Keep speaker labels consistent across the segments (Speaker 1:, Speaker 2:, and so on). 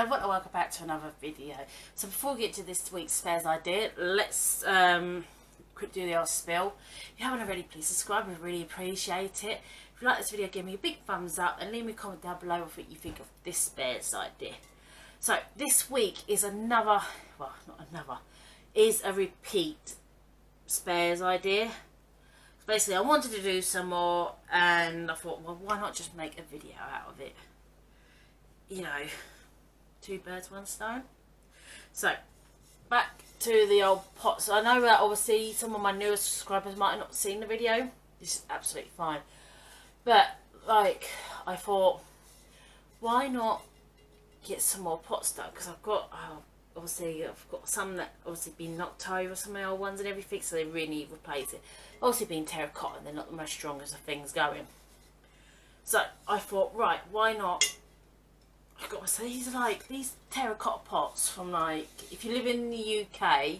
Speaker 1: welcome back to another video. So before we get to this week's spares idea, let's quick do the old spill. If you haven't already, please subscribe, we really appreciate it. If you like this video, give me a big thumbs up and leave me a comment down below of what you think of this spares idea. So this week is another, well not another, is a repeat spares idea. Basically I wanted to do some more and I thought, well, why not just make a video out of it? You know, two birds, one stone. So back to the old pots. I know that obviously some of my newer subscribers might have not seen the video. This is absolutely fine, but like I thought, why not get some more pots done? Because I've got obviously I've got some that obviously been knocked over, some of my old ones and everything, so they really need replacing. Obviously being terracotta, they're not the most strongest of things going. So I thought, right, why not? I've got to say, these terracotta pots from, like, if you live in the UK,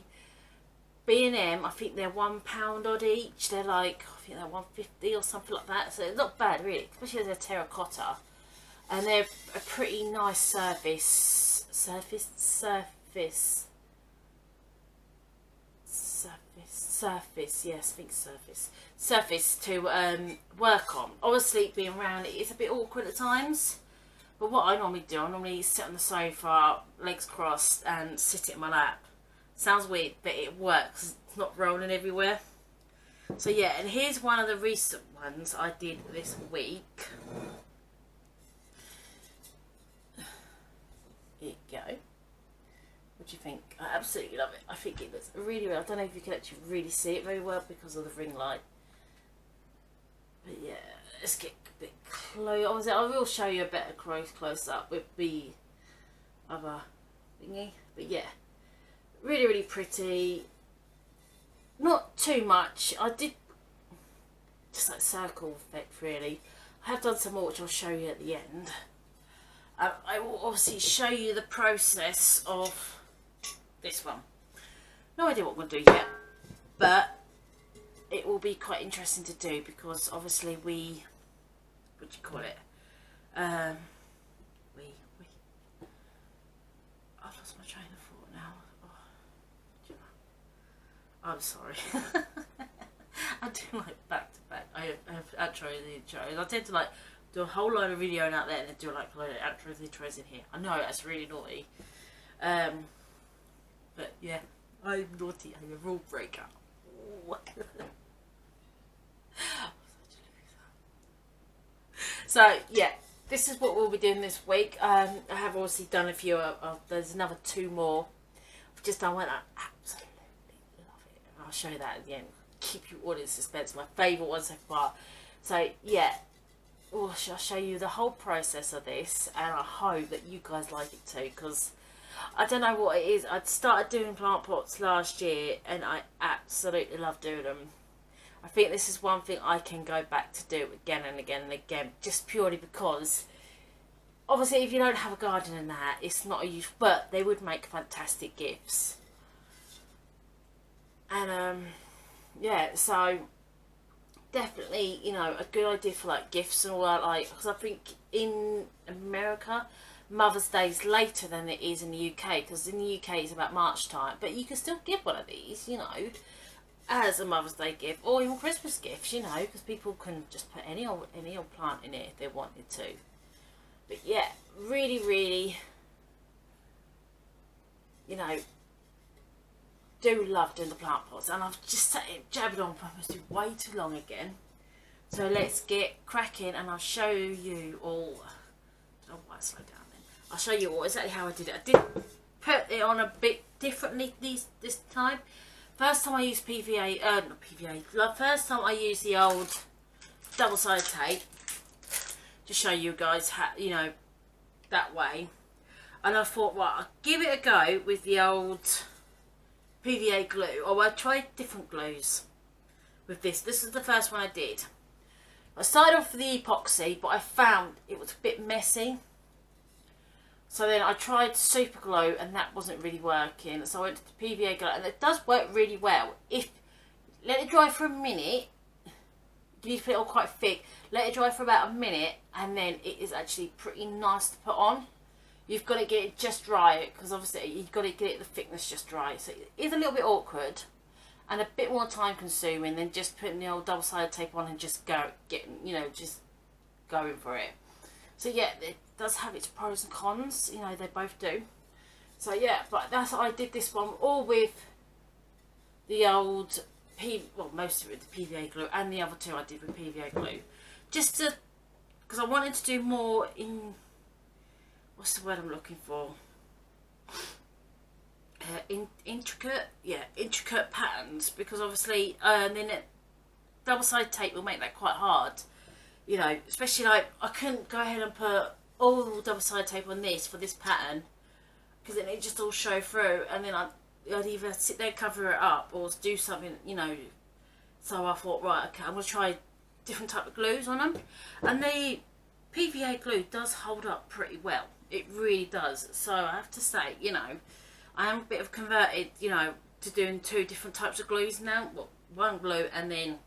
Speaker 1: B&M, I think they're £1 odd each. They're like, I think they're £1.50 or something like that. So it's not bad really, especially as they're terracotta, and they're a pretty nice surface. Yes, I think surface to work on. Obviously being round, it's a bit awkward at times. But what I normally do, I normally sit on the sofa, legs crossed, and sit it in my lap. Sounds weird, but it works. It's not rolling everywhere. So yeah, and here's one of the recent ones I did this week. Here you go. What do you think? I absolutely love it. I think it looks really well. I don't know if you can actually really see it very well because of the ring light. But yeah, let's get a bit close. Obviously, I will show you a better close up with the other thingy. But yeah, really, really pretty. Not too much. I did just like circle effect really. I have done some more which I'll show you at the end. I will obviously show you the process of this one. No idea what I'm going to do yet, but it will be quite interesting to do because obviously what do you call it? I've lost my train of thought now. Oh, I'm sorry. I do like back to back. I have outros and intros. I tend to like do a whole load of video out there and then do like a load of outros and intros in here. I know that's really naughty. But yeah, I'm naughty. I'm a rule breaker. So yeah, this is what we'll be doing this week. I have obviously done a few. There's another two more. I've just done one. I absolutely love it. And I'll show you that at the end. Keep you all in suspense. My favourite one so far. So yeah. I'll show you the whole process of this, and I hope that you guys like it too, because I don't know what it is. I started doing plant pots last year and I absolutely love doing them. I think this is one thing I can go back to do again and again and again, just purely because obviously if you don't have a garden in that, it's not a use, but they would make fantastic gifts. And yeah, so definitely, you know, a good idea for like gifts and all that, like, because I think in America Mother's Day is later than it is in the UK, because in the UK it's about March time, but you can still give one of these, you know, as a Mother's Day gift or even Christmas gifts, you know, because people can just put any old plant in it if they wanted to. But yeah, really, really, you know, do love doing the plant pots, and I've just sat it jabbered on purpose way too long again. So let's get cracking and I'll show you all. Oh, why slow down then? I'll show you all exactly how I did it. I did put it on a bit differently this time. First time I used PVA, not PVA. First time I used the old double-sided tape to show you guys how, you know, that way. And I thought, right, I'll give it a go with the old PVA glue. Oh, I tried different glues with this. This is the first one I did. I started off with the epoxy, but I found it was a bit messy. So then I tried super glue and that wasn't really working. So I went to the PVA glue, and it does work really well. If let it dry for a minute, you need to put it all quite thick. Let it dry for about a minute and then it is actually pretty nice to put on. you've got to get it just right, because obviously you've got to get it the thickness just right. So it is a little bit awkward and a bit more time consuming than just putting the old double-sided tape on and just just going for it. So yeah, it does have its pros and cons, they both do. So yeah, but I did this one all with the old most of it the PVA glue, and the other two I did with PVA glue, just to, because I wanted to do more in, what's the word I'm looking for, intricate patterns, because obviously then double-sided tape will make that quite hard, especially like I couldn't go ahead and put all double-sided tape on this for this pattern, because then it just all show through, and then I'd either sit there, cover it up, or do something, so I thought, right, okay, I'm going to try different type of glues on them, and the PVA glue does hold up pretty well. It really does. So I have to say, I am a bit of converted, to doing two different types of glues now. Well, one glue and then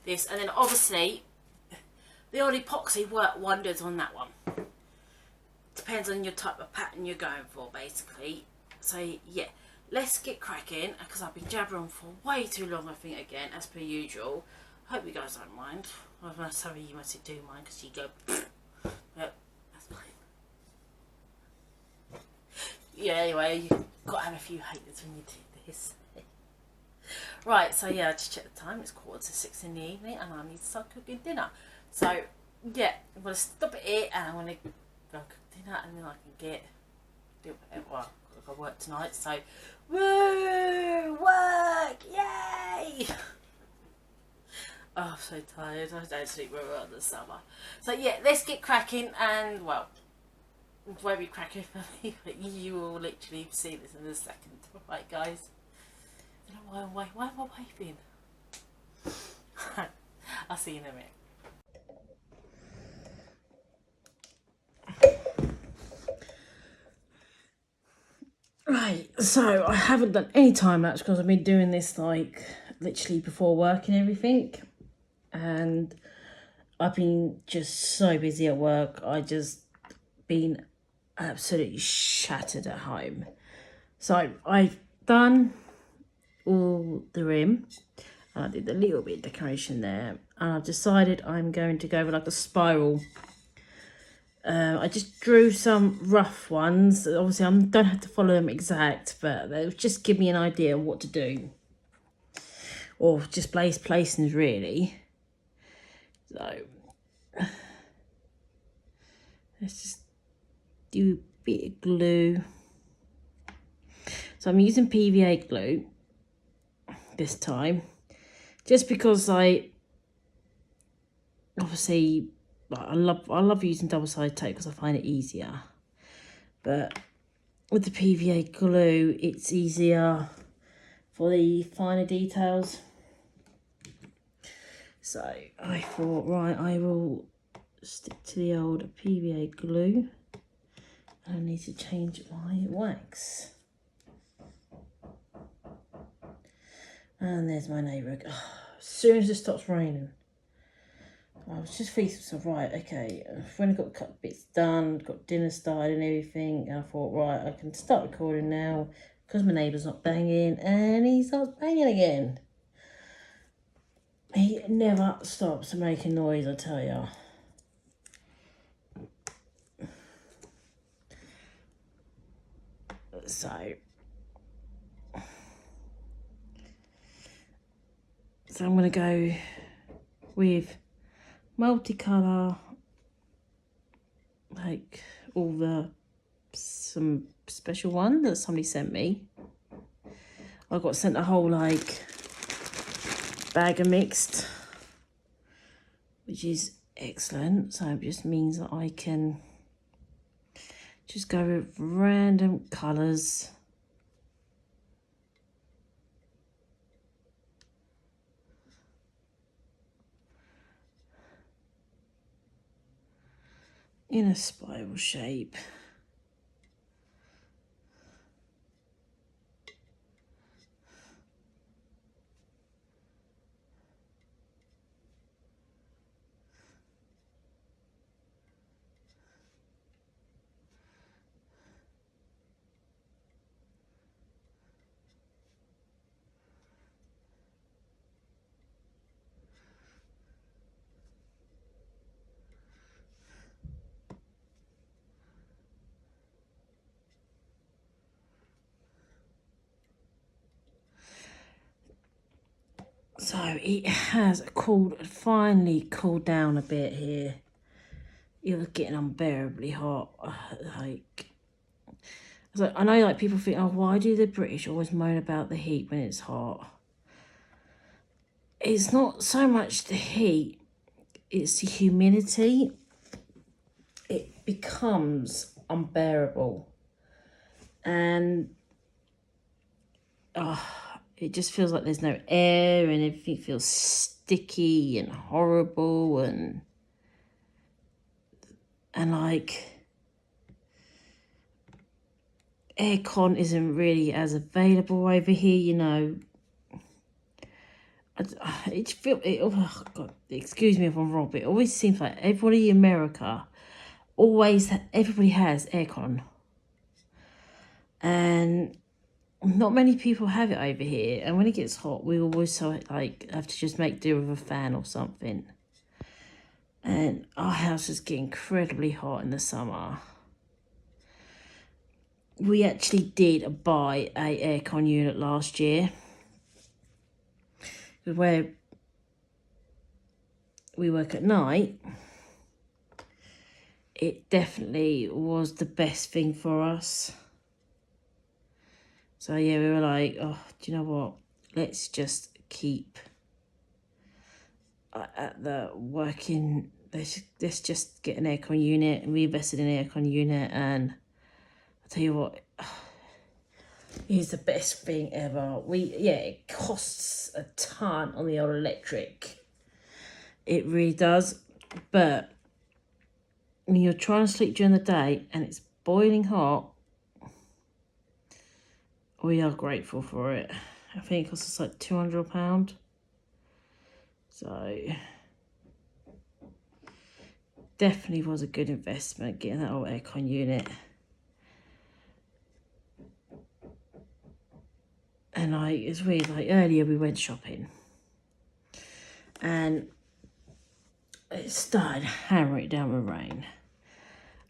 Speaker 1: this, and then obviously the old epoxy work wonders on that one. Depends on your type of pattern you're going for, basically. So yeah, let's get cracking, because I've been jabbering for way too long, I think, again, as per usual. Hope you guys don't mind. Well, sorry, you must do mind, because you go but that's fine. Yeah, anyway, you've got to have a few haters when you do this. Right, so yeah, I just checked the time. It's 5:45 in the evening, and I need to start cooking dinner. So yeah, I'm going to stop it here, and I'm going to go cook dinner, and then I can do whatever. I've got to work tonight, so woo, work, yay! Oh, I'm so tired. I don't sleep very well in the summer. So yeah, let's get cracking, and well, it won't be cracking for me, but you will literally see this in a second. Right, guys? I don't know why am I waving? I'll see you in a minute. Right, so I haven't done any time lapse because I've been doing this like literally before work and everything, and I've been just so busy at work. I just been absolutely shattered at home. So I've done all the rim, and I did a little bit of decoration there, and I've decided I'm going to go with like a spiral. I just drew some rough ones. Obviously, I don't have to follow them exact, but they'll just give me an idea of what to do, or just place placings really. So let's just do a bit of glue. So I'm using PVA glue this time, just because I love using double-sided tape because I find it easier. But with the PVA glue, it's easier for the finer details. So I thought, right, I will stick to the old PVA glue. I need to change my wax. And there's my neighbour. Oh, as soon as it stops raining. I was just thinking, so right, okay, when I got a couple of bits done, got dinner started and everything, and I thought, right, I can start recording now because my neighbour's not banging, and he starts banging again. He never stops making noise, I tell ya. So I'm going to go with multicolour, like some special one that somebody sent me. I got sent a whole like bag of mixed, which is excellent. So it just means that I can just go with random colours. In a spiral shape. So it has finally cooled down a bit here. It was getting unbearably hot. Like, so I know, like, people think, oh, why do the British always moan about the heat when it's hot? It's not so much the heat, it's the humidity. It becomes unbearable. And it just feels like there's no air and everything feels sticky and horrible and like aircon isn't really as available over here, you know. Oh God, excuse me if I'm wrong, but it always seems like everybody in America everybody has aircon, and not many people have it over here. And when it gets hot, we always like have to just make do with a fan or something. And our house just get incredibly hot in the summer. We actually did buy a aircon unit last year, where we work at night. It definitely was the best thing for us. So yeah, we were like, oh, do you know what? Let's just keep at the working. Let's just get an aircon unit. And we invested in an aircon unit, and I'll tell you what, it's the best thing ever. It costs a ton on the old electric. It really does. But when you're trying to sleep during the day and it's boiling hot, we are grateful for it. I think it costs us like £200. So definitely was a good investment getting that old aircon unit. And it's weird, like earlier we went shopping and it started hammering down with rain.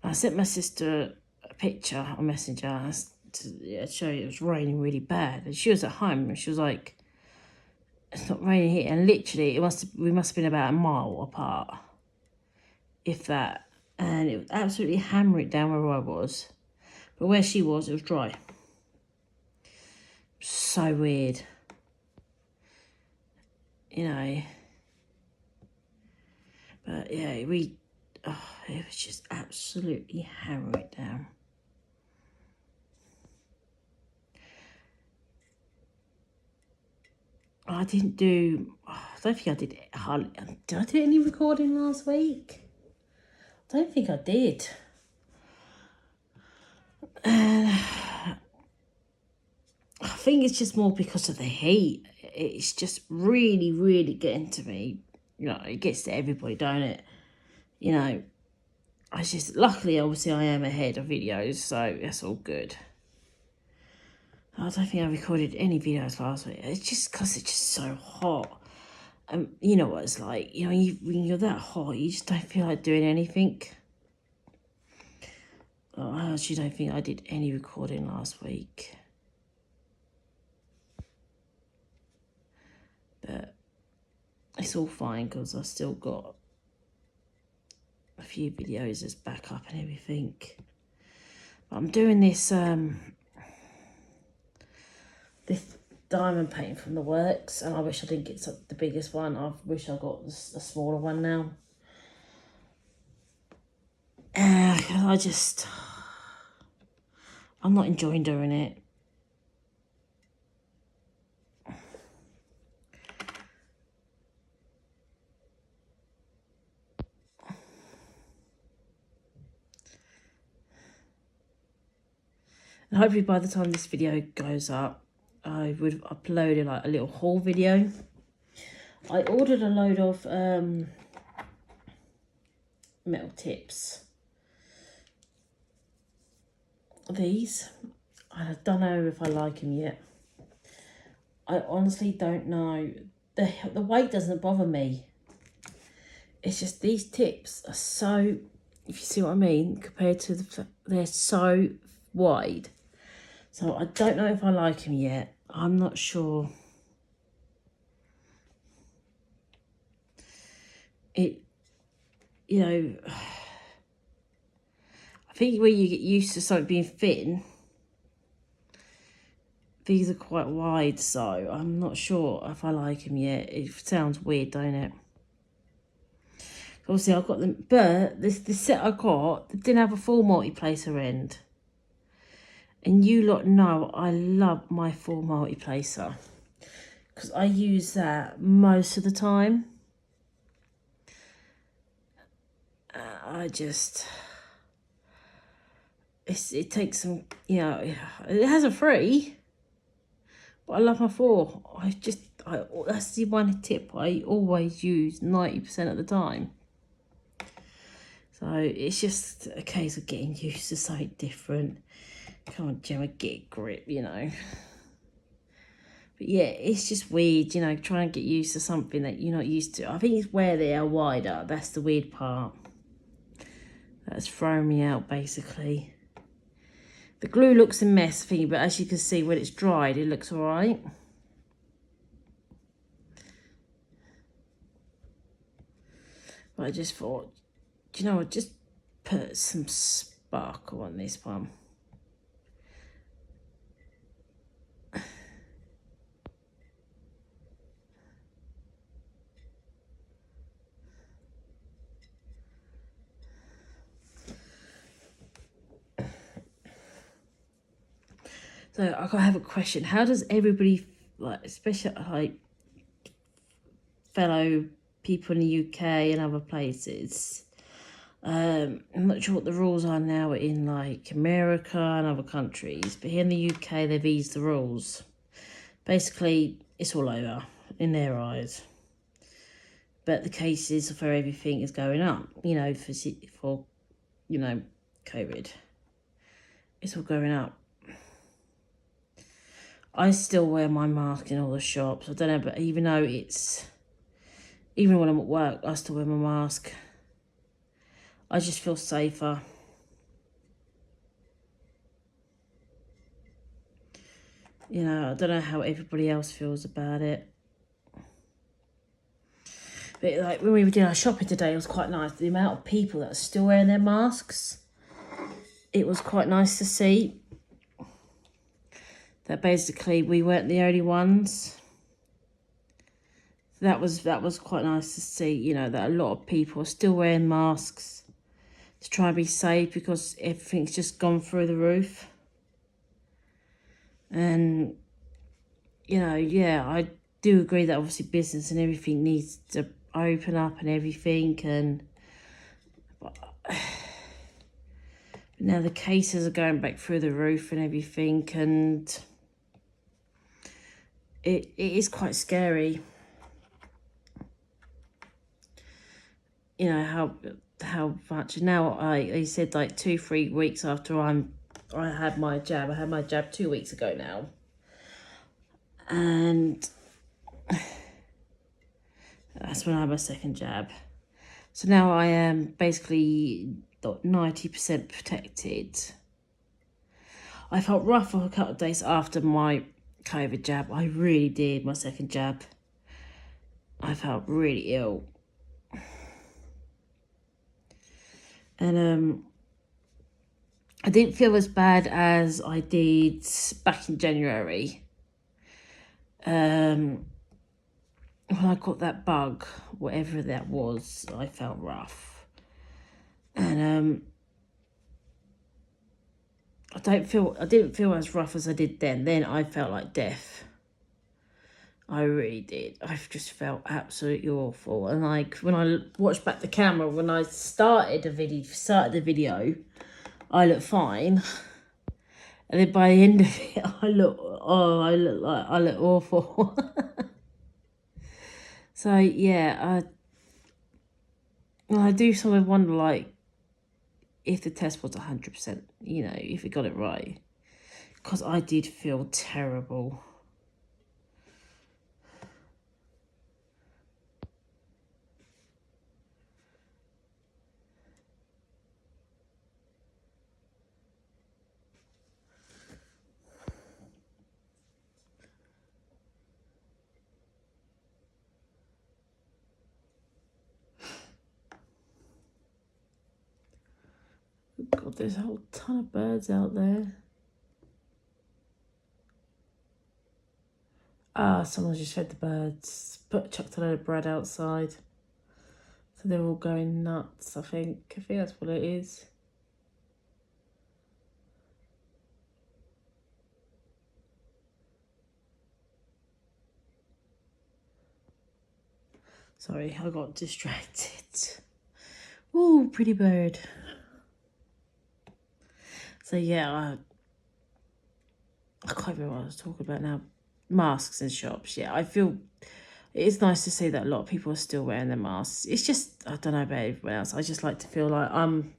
Speaker 1: I sent my sister a picture on Messenger to show you it was raining really bad. And she was at home and she was like, it's not raining here. And literally, we must have been about a mile apart, if that. And it was absolutely hammering down where I was. But where she was, it was dry. So weird. You know. But yeah, it was just absolutely hammering down. I don't think I did I do any recording last week? I don't think I did. And I think it's just more because of the heat. It's just really, really getting to me. You know, it gets to everybody, don't it? You know, luckily, obviously, I am ahead of videos, so that's all good. I don't think I recorded any videos last week. It's just because it's just so hot. You know what it's like. You know, when you're that hot, you just don't feel like doing anything. I actually don't think I did any recording last week. But it's all fine because I've still got a few videos as backup and everything. But I'm doing this this diamond painting from the works, and I wish I didn't get the biggest one. I wish I got a smaller one now. I'm not enjoying doing it. And hopefully by the time this video goes up, I would have uploaded like a little haul video. I ordered a load of metal tips. These, I don't know if I like them yet. I honestly don't know. The weight doesn't bother me. It's just these tips are so, if you see what I mean, compared to they're so wide. So I don't know if I like them yet. I'm not sure. it, you know, I think when you get used to something being thin, these are quite wide, so I'm not sure if I like them yet. It sounds weird, don't it? Obviously, I've got them, but this set I got didn't have a full multi-placer end. And you lot know I love my full multi-placer, because I use that most of the time. I just, it takes some, you know, it has a 3, but I love my 4. That's the one tip I always use 90% of the time. So it's just a case of getting used to something different. Come on, Gemma, get a grip, you know. But yeah, it's just weird, you know, trying to get used to something that you're not used to. I think it's where they are wider. That's the weird part. That's thrown me out, basically. The glue looks a mess, thing, but as you can see, when it's dried, it looks all right. But I just thought, do you know what, just put some sparkle on this one. So I have a question. How does everybody, like, especially like fellow people in the UK and other places, I'm not sure what the rules are now in like America and other countries, but here in the UK they've eased the rules. Basically, it's all over in their eyes. But the cases for everything is going up, you know, for you know, COVID. It's all going up. I still wear my mask in all the shops. I don't know, but even when I'm at work, I still wear my mask. I just feel safer. You know, I don't know how everybody else feels about it. But like when we were doing our shopping today, it was quite nice. The amount of people that are still wearing their masks, it was quite nice to see. That basically we weren't the only ones. That was quite nice to see, you know, that a lot of people are still wearing masks to try and be safe, because everything's just gone through the roof. And, you know, yeah, I do agree that obviously business and everything needs to open up and everything, and but now the cases are going back through the roof and everything, and it is quite scary. You know how much now. I said like 2-3 weeks after I had my jab. I had my jab 2 weeks ago now, and that's when I had my second jab. So now I am basically 90% protected. I felt rough for a couple of days after my COVID jab. I really did, my second jab. I felt really ill. And I didn't feel as bad as I did back in January. When I got that bug, whatever that was, I felt rough. And I didn't feel as rough as I did then. Then I felt like death. I really did. I just felt absolutely awful. And like when I watched back the camera, when I started the video, I looked fine. And then by the end of it, I look awful. So yeah, I do sort of wonder, like, if the test was 100%, you know, if it got it right, because I did feel terrible. God, there's a whole ton of birds out there. Ah, someone's just fed the birds. Chucked a load of bread outside. So they're all going nuts, I think. I think that's what it is. Sorry, I got distracted. Ooh, pretty bird. So yeah, I can't remember what I was talking about now. Masks in shops. Yeah, I feel it's nice to see that a lot of people are still wearing their masks. It's just, I don't know about everyone else. I just like to feel like I'm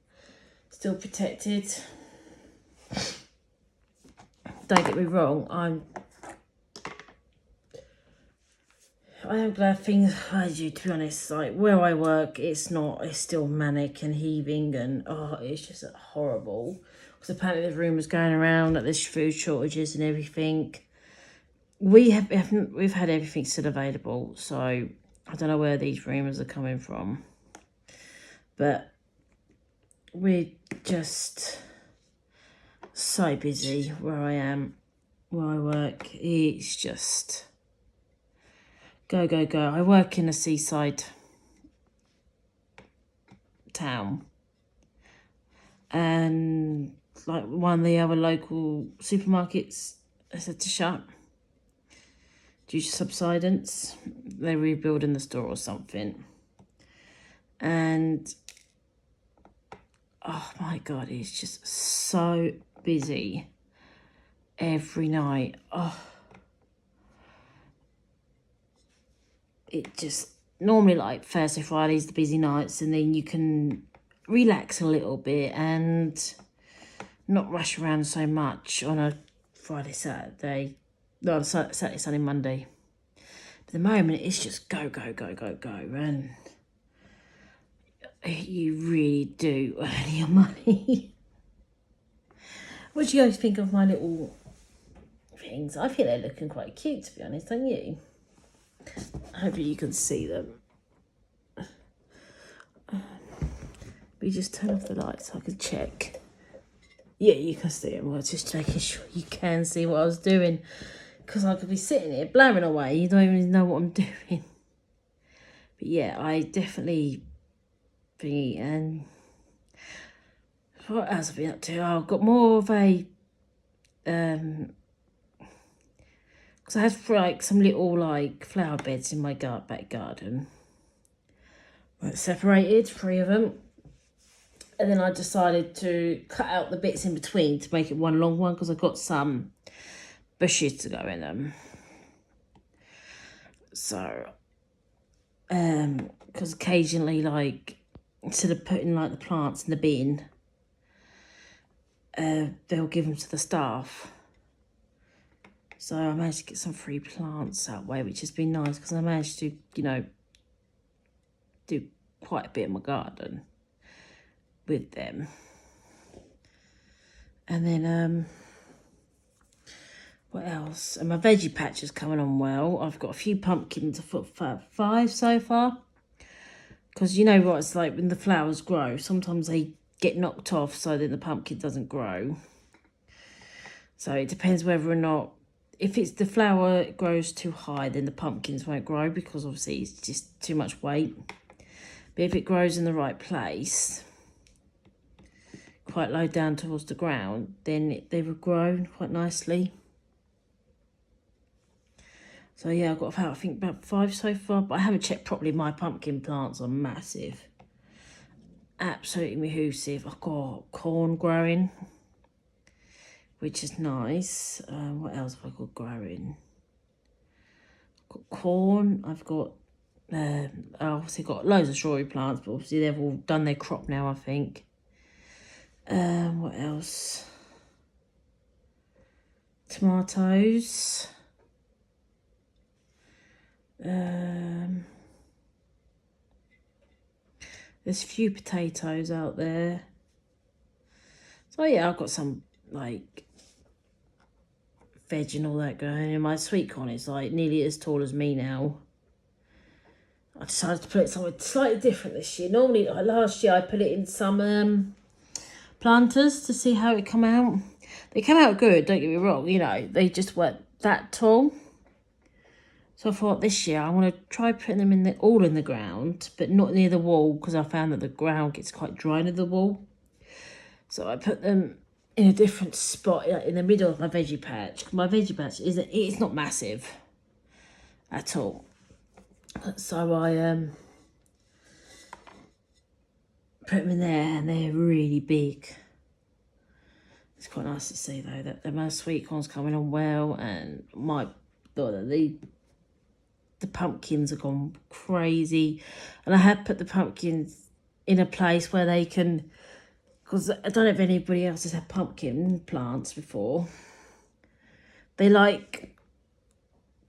Speaker 1: still protected. Don't get me wrong, I am glad things I do, to be honest. Like where I work, it's still manic and heaving, and it's just horrible. Because apparently there's rumours going around that there's food shortages and everything. We've had everything still available, so I don't know where these rumours are coming from. But we're just so busy where I am, where I work. It's just go, go, go. I work in a seaside town, and like one of the other local supermarkets has had to shut due to subsidence. They're rebuilding the store or something. And oh my God, it's just so busy every night. Oh, it just normally like Thursday, Fridays, the busy nights, and then you can relax a little bit and not rush around so much on a Friday, Saturday, no, Saturday, Sunday, Monday. But at the moment, it's just go, go, go, go, go, and you really do earn your money. What do you guys think of my little things? I think they're looking quite cute, to be honest, don't you? Hopefully you can see them. We just turn off the lights so I can check. Yeah, you can see them. I was just making sure you can see what I was doing. Because I could be sitting here blaring away. You don't even know what I'm doing. But yeah, I definitely think, and what else have I been up to? Oh, I've got more of a because I had like some little like flower beds in my back garden. Separated 3 of them, and then I decided to cut out the bits in between to make it one long one because I've got some bushes to go in them. So because occasionally, like, instead of putting like the plants in the bin, they'll give them to the staff. So I managed to get some free plants that way, which has been nice because I managed to, do quite a bit in my garden with them. And then what else? And my veggie patch is coming on well. I've got a few pumpkins. I've got 5 so far. Because you know what it's like when the flowers grow. Sometimes they get knocked off so that the pumpkin doesn't grow. So it depends whether or not, if it's the flower grows too high, then the pumpkins won't grow because obviously it's just too much weight. But if it grows in the right place, quite low down towards the ground, then they will grow quite nicely. So yeah, I've got I think about 5 so far, but I haven't checked properly. My pumpkin plants are massive. Absolutely massive. I've got corn growing, which is nice. What else have I got growing? I've got corn. I've got, I obviously got loads of strawberry plants, but obviously they've all done their crop now, I think. What else? Tomatoes. There's a few potatoes out there. So yeah, I've got some like veg and all that going. And my sweet corn is like nearly as tall as me now. I decided to put it somewhere slightly different this year. Normally, like last year, I put it in some planters to see how it come out. They came out good, don't get me wrong, you know, they just weren't that tall. So I thought this year I want to try putting them all in the ground, but not near the wall, because I found that the ground gets quite dry near the wall. So I put them in a different spot, like in the middle of my veggie patch. My veggie patch it's not massive at all. So I put them in there, and they're really big. It's quite nice to see though that my sweet corn's coming on well, and the pumpkins have gone crazy. And I had put the pumpkins in a place where they can, because I don't know if anybody else has had pumpkin plants before. They like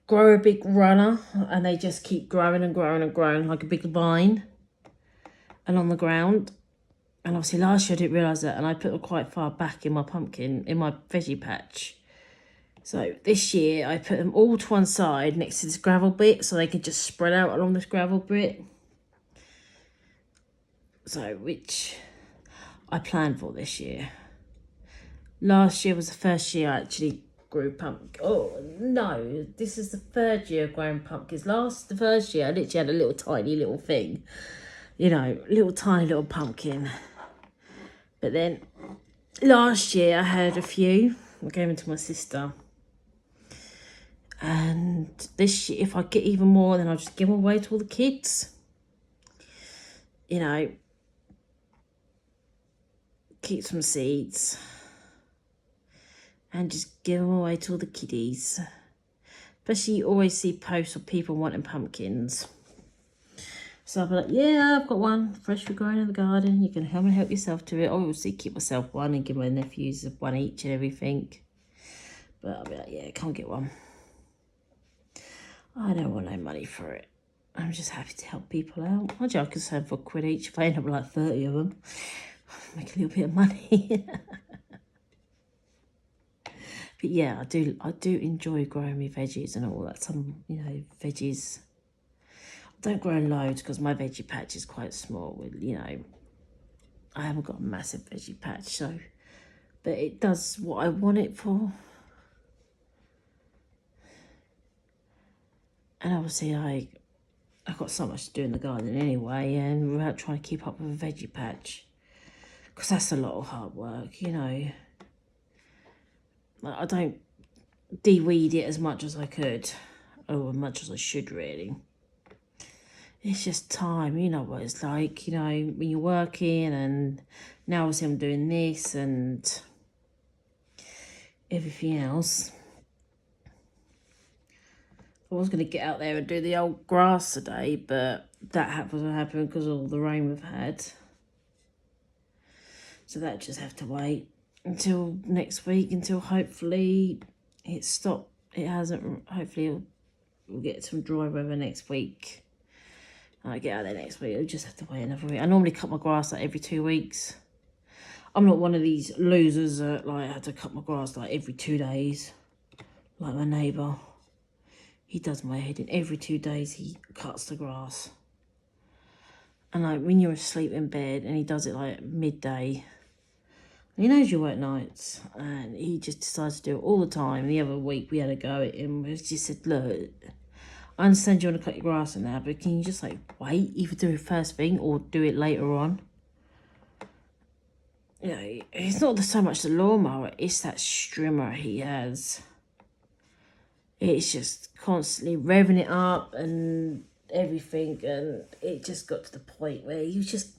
Speaker 1: grow a big runner, and they just keep growing and growing and growing like a big vine along the ground. And obviously last year I didn't realise that, and I put them quite far back in my veggie patch. So this year I put them all to one side next to this gravel bit, so they could just spread out along this gravel bit. So, which I planned for this year. Last year was the first year I actually grew pumpkin. Oh no, this is the third year of growing pumpkins. The first year I literally had a little tiny little thing, you know, little tiny little pumpkin. But then last year I had a few. I gave them to my sister. And this year, if I get even more, then I'll just give them away to all the kids. You know, keep some seeds and just give them away to all the kiddies. Especially you always see posts of people wanting pumpkins. So I'll be like, yeah, I've got one freshly grown in the garden. You can come and help yourself to it. I obviously keep myself one and give my nephews one each and everything. But I'll be like, yeah, come get one. I don't want no money for it. I'm just happy to help people out. I could sell for £1 each if I end up with like 30 of them. Make a little bit of money. But yeah, I do enjoy growing my veggies and all that. Some, you know, veggies. I don't grow loads because my veggie patch is quite small. You know, I haven't got a massive veggie patch, so, but it does what I want it for. And obviously I've got so much to do in the garden anyway, and without trying to keep up with a veggie patch, because that's a lot of hard work, you know. I don't de-weed it as much as I could, or as much as I should really. It's just time, you know what it's like, you know, when you're working, and now obviously I'm doing this and everything else. I was going to get out there and do the old grass today, but that wasn't happening because of all the rain we've had. So that just have to wait until next week, until hopefully it stopped. It hasn't. Hopefully we'll get some dry weather next week. I get out there next week. I'll just have to wait another week. I normally cut my grass like every 2 weeks. I'm not one of these losers that like had to cut my grass like every 2 days, like my neighbour. He does my head in. Every 2 days he cuts the grass. And like when you're asleep in bed, and he does it like midday. He knows you work nights, and he just decides to do it all the time. The other week we had a go at him. We just said, look, I understand you want to cut your grass and that, but can you just like wait? Either do it first thing or do it later on. You know, it's not so much the lawnmower, it's that strimmer he has. It's just constantly revving it up and everything, and it just got to the point where you just,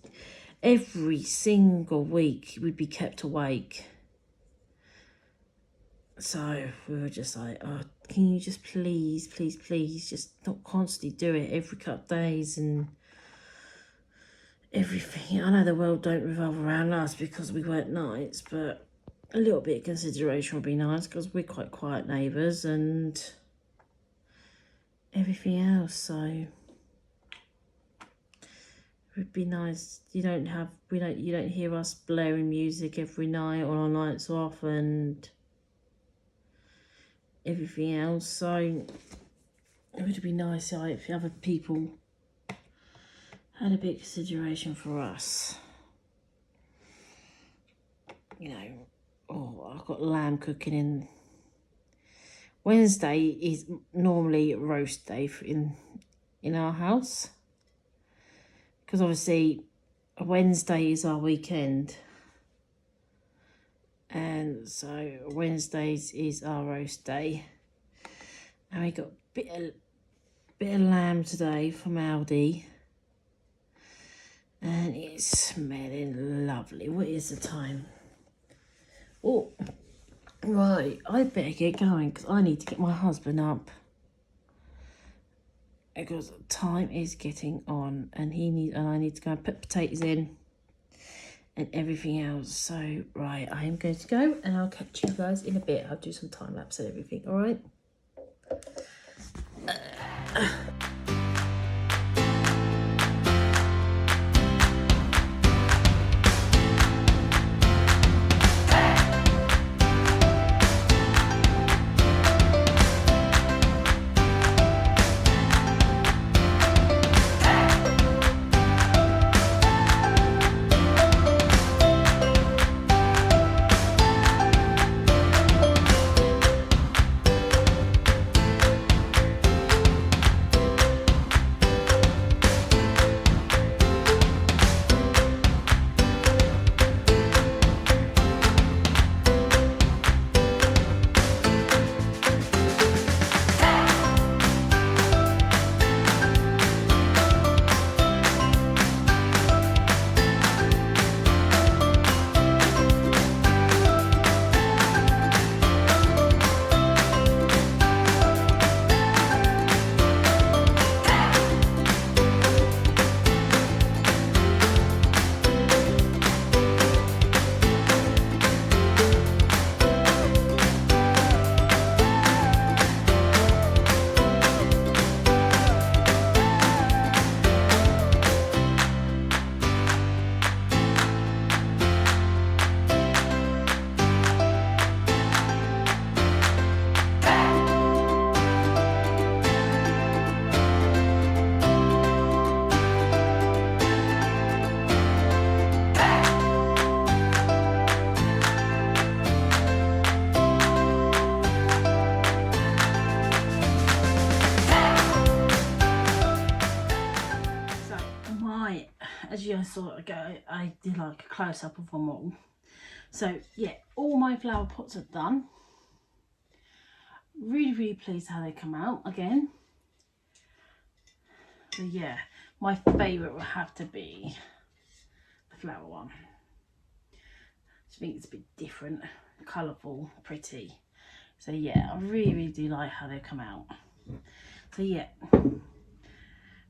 Speaker 1: every single week we'd be kept awake. So we were just like, oh, can you just please just not constantly do it every couple of days and everything. I know the world don't revolve around us because we work nights, but a little bit of consideration would be nice because we're quite quiet neighbours and everything else. So it would be nice. You don't hear us blaring music every night on our nights off and everything else. So it would be nice if other people had a bit of consideration for us. you know, oh, I've got lamb cooking in. Wednesday is normally roast day in our house, because obviously Wednesday is our weekend, and so Wednesdays is our roast day. And we got a bit of lamb today from Aldi, and it's smelling lovely. What is the time? Oh, right, I better get going because I need to get my husband up, because time is getting on, and I need to go and put potatoes in and everything else. So right, I am going to go, and I'll catch you guys in a bit. I'll do some time lapse and everything. All right. As you saw ago, I did like a close-up of them all. So yeah, all my flower pots are done. Really pleased how they come out again. So yeah, my favourite will have to be the flower one. I think it's a bit different, colourful, pretty. So yeah, I really do like how they come out. So yeah.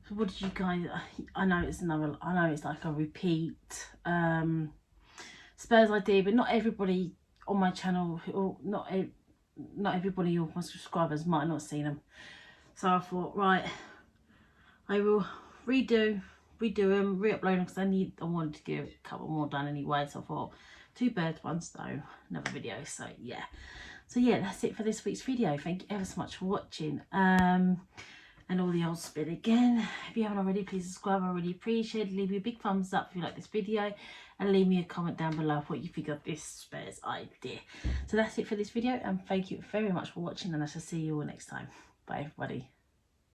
Speaker 1: So what did you guys, I know it's like a repeat spares idea, but not everybody on my channel, or not everybody of my subscribers might not have seen them. So I thought, right, I will redo them, re-upload them, because I wanted to get a couple more done anyway. So I thought, 2 birds, 1 stone, another video. So yeah, that's it for this week's video. Thank you ever so much for watching. And all the old spit again. If you haven't already, please subscribe. I really appreciate it. Leave me a big thumbs up if you like this video, and leave me a comment down below what you think of this spares idea. So that's it for this video, and thank you very much for watching, and I shall see you all next time. Bye everybody.